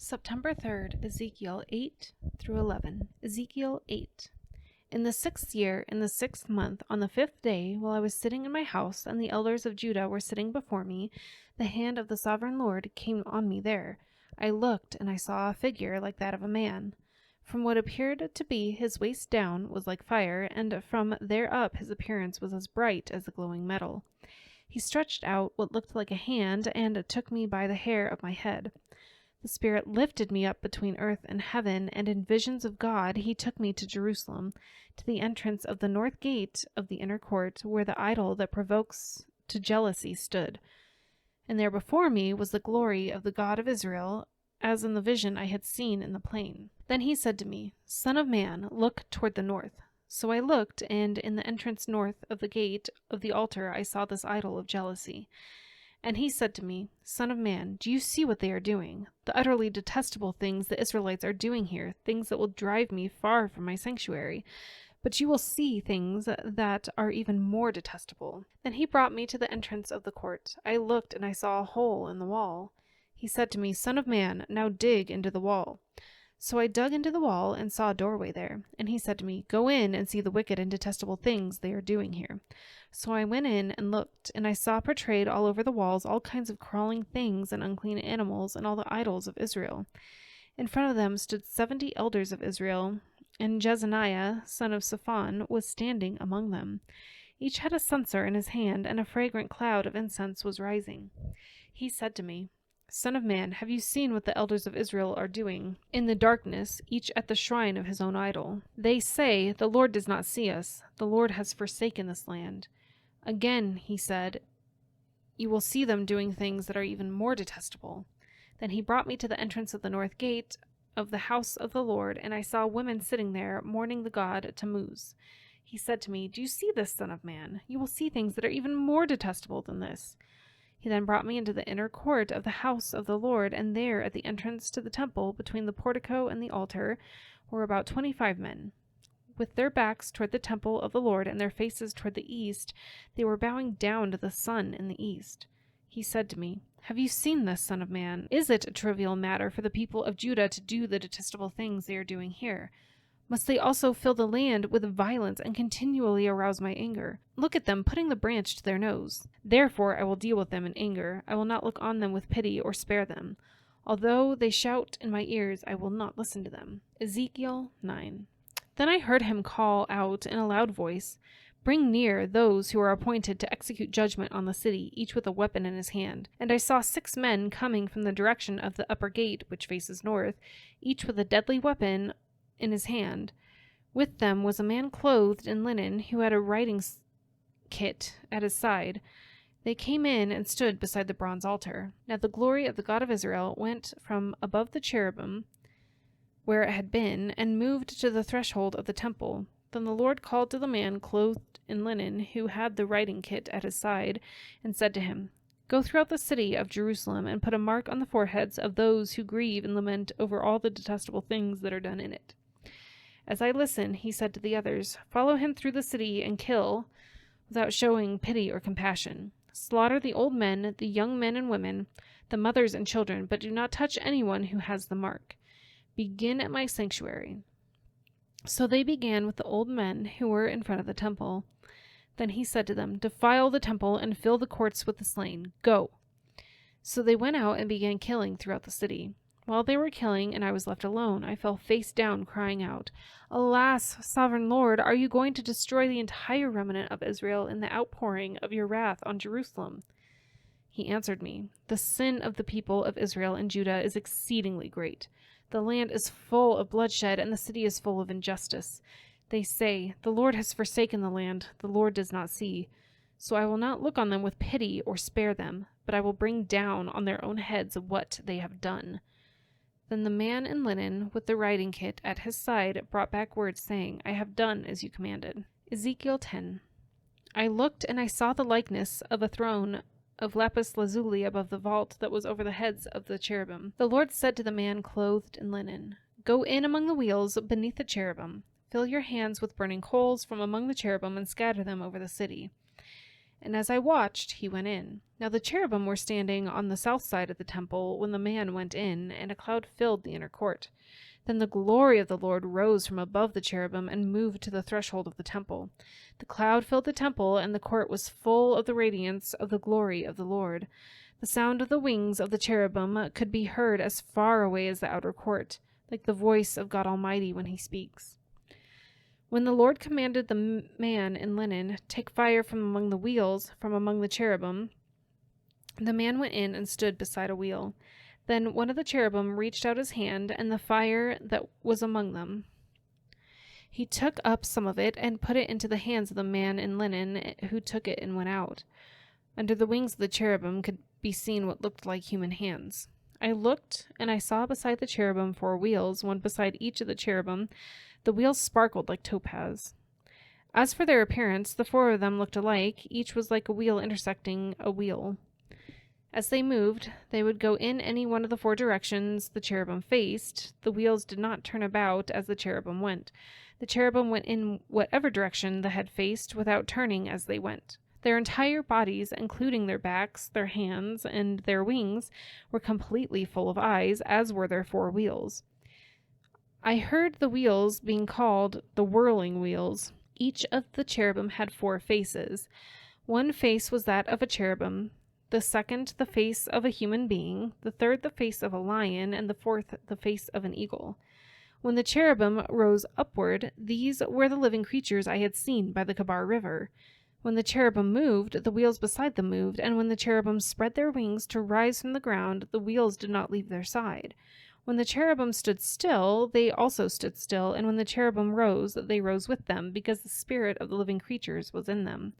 September 3rd, Ezekiel 8 through 11. Ezekiel 8. In the 6th year, in the 6th month, on the 5th day, while I was sitting in my house, and the elders of Judah were sitting before me, the hand of the sovereign Lord came on me there. I looked, and I saw a figure like that of a man. From what appeared to be his waist down was like fire, and from there up his appearance was as bright as the glowing metal. He stretched out what looked like a hand, and took me by the hair of my head. The Spirit lifted me up between earth and heaven, and in visions of God he took me to Jerusalem, to the entrance of the north gate of the inner court, where the idol that provokes to jealousy stood. And there before me was the glory of the God of Israel, as in the vision I had seen in the plain. Then he said to me, Son of man, look toward the north. So I looked, and in the entrance north of the gate of the altar I saw this idol of jealousy. And he said to me, Son of man, do you see what they are doing? The utterly detestable things the Israelites are doing here, things that will drive me far from my sanctuary. But you will see things that are even more detestable. Then he brought me to the entrance of the court. I looked, and I saw a hole in the wall. He said to me, Son of man, now dig into the wall. So I dug into the wall and saw a doorway there. And he said to me, Go in and see the wicked and detestable things they are doing here. So I went in and looked, and I saw portrayed all over the walls all kinds of crawling things and unclean animals and all the idols of Israel. In front of them stood 70 elders of Israel, and Jezaniah, son of Shaphan, was standing among them. Each had a censer in his hand, and a fragrant cloud of incense was rising. He said to me, Son of man, have you seen what the elders of Israel are doing in the darkness, each at the shrine of his own idol? They say, The Lord does not see us. The Lord has forsaken this land. Again, he said, You will see them doing things that are even more detestable. Then he brought me to the entrance of the north gate of the house of the Lord, and I saw women sitting there, mourning the god Tammuz. He said to me, Do you see this, son of man? You will see things that are even more detestable than this. He then brought me into the inner court of the house of the Lord, and there at the entrance to the temple, between the portico and the altar, were about 25 men. With their backs toward the temple of the Lord and their faces toward the east, they were bowing down to the sun in the east. He said to me, Have you seen this, son of man? Is it a trivial matter for the people of Judah to do the detestable things they are doing here? Must they also fill the land with violence and continually arouse my anger? Look at them putting the branch to their nose. Therefore I will deal with them in anger. I will not look on them with pity or spare them. Although they shout in my ears, I will not listen to them. Ezekiel 9. Then I heard him call out in a loud voice, Bring near those who are appointed to execute judgment on the city, each with a weapon in his hand. And I saw 6 men coming from the direction of the upper gate, which faces north, each with a deadly weapon in his hand. With them was a man clothed in linen, who had a writing kit at his side. They came in and stood beside the bronze altar. Now the glory of the God of Israel went from above the cherubim, where it had been, and moved to the threshold of the temple. Then the Lord called to the man clothed in linen, who had the writing kit at his side, and said to him, Go throughout the city of Jerusalem, and put a mark on the foreheads of those who grieve and lament over all the detestable things that are done in it. As I listened, he said to the others, Follow him through the city and kill, without showing pity or compassion. Slaughter the old men, the young men and women, the mothers and children, but do not touch anyone who has the mark. Begin at my sanctuary. So they began with the old men who were in front of the temple. Then he said to them, Defile the temple and fill the courts with the slain. Go. So they went out and began killing throughout the city. While they were killing and I was left alone, I fell face down, crying out, Alas, sovereign Lord, are you going to destroy the entire remnant of Israel in the outpouring of your wrath on Jerusalem? He answered me, The sin of the people of Israel and Judah is exceedingly great. The land is full of bloodshed, and the city is full of injustice. They say, The Lord has forsaken the land, the Lord does not see. So I will not look on them with pity or spare them, but I will bring down on their own heads what they have done. Then the man in linen, with the writing kit at his side, brought back word, saying, I have done as you commanded. Ezekiel 10. I looked, and I saw the likeness of a throne of lapis lazuli above the vault that was over the heads of the cherubim. The Lord said to the man clothed in linen, Go in among the wheels beneath the cherubim. Fill your hands with burning coals from among the cherubim and scatter them over the city. And as I watched, he went in. Now the cherubim were standing on the south side of the temple when the man went in, and a cloud filled the inner court. Then the glory of the Lord rose from above the cherubim and moved to the threshold of the temple. The cloud filled the temple, and the court was full of the radiance of the glory of the Lord. The sound of the wings of the cherubim could be heard as far away as the outer court, like the voice of God Almighty when he speaks. When the Lord commanded the man in linen, "Take fire from among the wheels, from among the cherubim," the man went in and stood beside a wheel. Then one of the cherubim reached out his hand, and the fire that was among them. He took up some of it and put it into the hands of the man in linen, who took it and went out. Under the wings of the cherubim could be seen what looked like human hands. I looked, and I saw beside the cherubim 4 wheels, one beside each of the cherubim. The wheels sparkled like topaz. As for their appearance, the 4 of them looked alike. Each was like a wheel intersecting a wheel. As they moved, they would go in any one of the 4 directions the cherubim faced. The wheels did not turn about as the cherubim went. The cherubim went in whatever direction the head faced without turning as they went. Their entire bodies, including their backs, their hands, and their wings, were completely full of eyes, as were their 4 wheels. I heard the wheels being called the whirling wheels. Each of the cherubim had 4 faces. One face was that of a cherubim, the second the face of a human being, the third the face of a lion, and the 4th the face of an eagle. When the cherubim rose upward, these were the living creatures I had seen by the Kabar River. When the cherubim moved, the wheels beside them moved, and when the cherubim spread their wings to rise from the ground, the wheels did not leave their side. When the cherubim stood still, they also stood still, and when the cherubim rose, they rose with them, because the spirit of the living creatures was in them.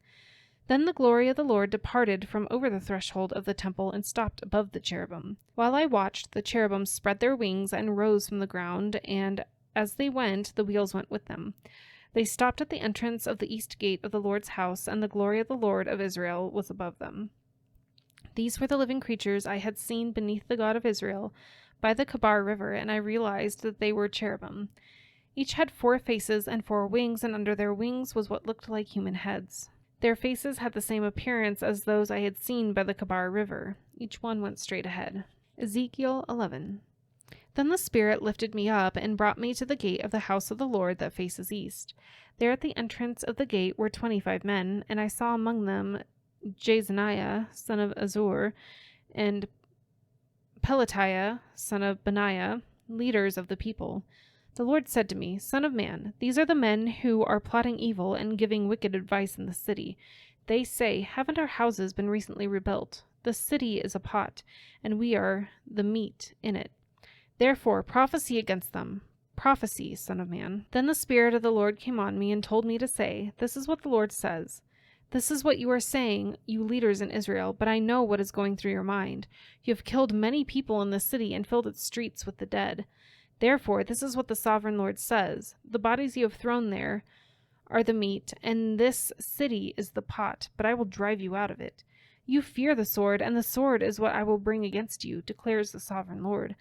Then the glory of the Lord departed from over the threshold of the temple and stopped above the cherubim. While I watched, the cherubim spread their wings and rose from the ground, and as they went, the wheels went with them. They stopped at the entrance of the east gate of the Lord's house, and the glory of the Lord of Israel was above them. These were the living creatures I had seen beneath the God of Israel by the Kabar River, and I realized that they were cherubim. Each had 4 faces and 4 wings, and under their wings was what looked like human heads. Their faces had the same appearance as those I had seen by the Kabar River. Each one went straight ahead. Ezekiel 11. Then the Spirit lifted me up and brought me to the gate of the house of the Lord that faces east. There at the entrance of the gate were 25 men, and I saw among them Jezaniah, son of Azur, and Pelatiah, son of Benaiah, leaders of the people. The Lord said to me, "Son of man, these are the men who are plotting evil and giving wicked advice in the city. They say, 'Haven't our houses been recently rebuilt? The city is a pot, and we are the meat in it.' Therefore prophesy against them. Prophecy, son of man." Then the Spirit of the Lord came on me and told me to say, "This is what the Lord says. This is what you are saying, you leaders in Israel, but I know what is going through your mind. You have killed many people in the city and filled its streets with the dead. Therefore, this is what the sovereign Lord says. The bodies you have thrown there are the meat, and this city is the pot, but I will drive you out of it. You fear the sword, and the sword is what I will bring against you, declares the sovereign Lord.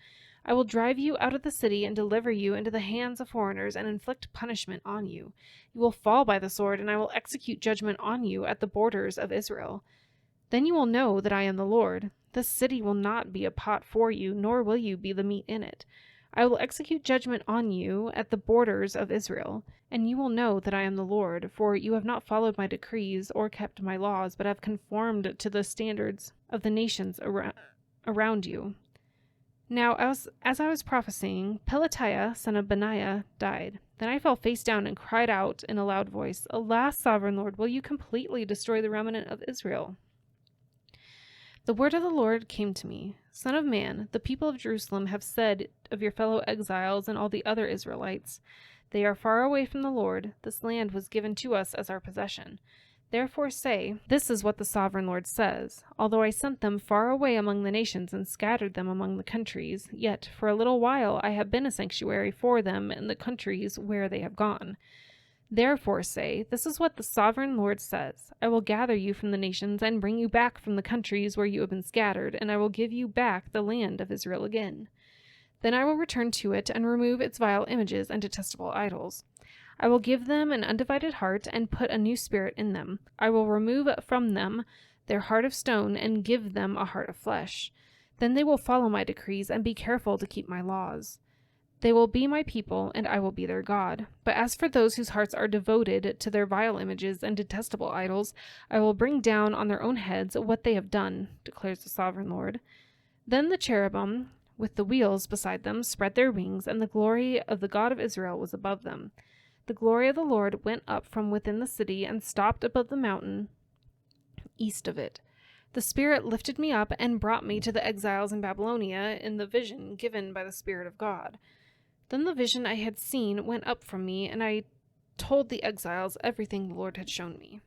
I will drive you out of the city and deliver you into the hands of foreigners and inflict punishment on you. You will fall by the sword, and I will execute judgment on you at the borders of Israel. Then you will know that I am the Lord. This city will not be a pot for you, nor will you be the meat in it. I will execute judgment on you at the borders of Israel, and you will know that I am the Lord, for you have not followed my decrees or kept my laws, but have conformed to the standards of the nations around you." Now, as I was prophesying, Pelatiah, son of Benaiah, died. Then I fell face down and cried out in a loud voice, "Alas, sovereign Lord, will you completely destroy the remnant of Israel?" The word of the Lord came to me, "Son of man, the people of Jerusalem have said of your fellow exiles and all the other Israelites, 'They are far away from the Lord. This land was given to us as our possession.' Therefore say, 'This is what the sovereign Lord says. Although I sent them far away among the nations and scattered them among the countries, yet for a little while I have been a sanctuary for them in the countries where they have gone.' Therefore say, 'This is what the sovereign Lord says. I will gather you from the nations and bring you back from the countries where you have been scattered, and I will give you back the land of Israel again. Then I will return to it and remove its vile images and detestable idols. I will give them an undivided heart and put a new spirit in them. I will remove from them their heart of stone and give them a heart of flesh. Then they will follow my decrees and be careful to keep my laws. They will be my people, and I will be their God. But as for those whose hearts are devoted to their vile images and detestable idols, I will bring down on their own heads what they have done, declares the sovereign Lord. Then the cherubim, with the wheels beside them, spread their wings, and the glory of the God of Israel was above them. The glory of the Lord went up from within the city and stopped above the mountain east of it. The Spirit lifted me up and brought me to the exiles in Babylonia in the vision given by the Spirit of God. Then the vision I had seen went up from me, and I told the exiles everything the Lord had shown me.